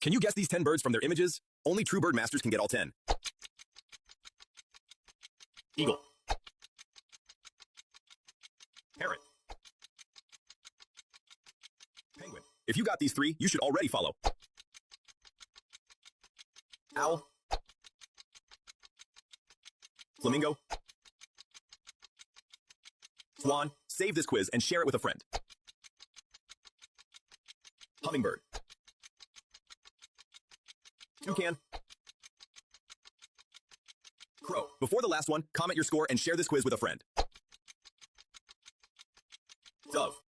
Can you guess these 10 birds from their images? Only true bird masters can get all 10. Eagle. Parrot. Penguin. If you got these 3, you should already follow. Owl. Flamingo. Swan. Save this quiz and share it with a friend. Hummingbird. Toucan. Crow. Before the last one, comment your score and share this quiz with a friend. Dove.